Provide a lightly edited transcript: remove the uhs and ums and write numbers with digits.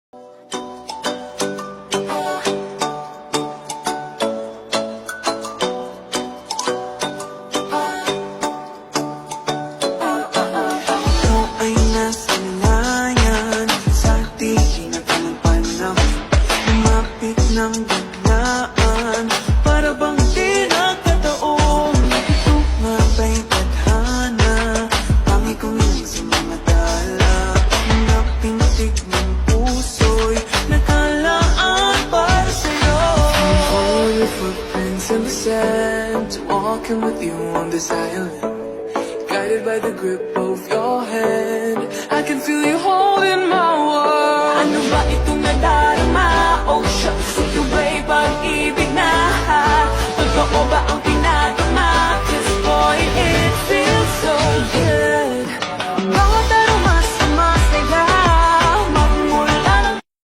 Ikaw ay nasa layan sa tingin at ng panahon. Lumapit ng biglaan, para bang di nagkataon. Ito nga ba'y tadhana, tangi kong ilang sa mga dala. Napintig ng puso'y nakalaan para sa'yo. Follow your footprints in the sand, to walking with you on this island. Guided by the grip of your hand, I can feel you holding my world. Ano ba itong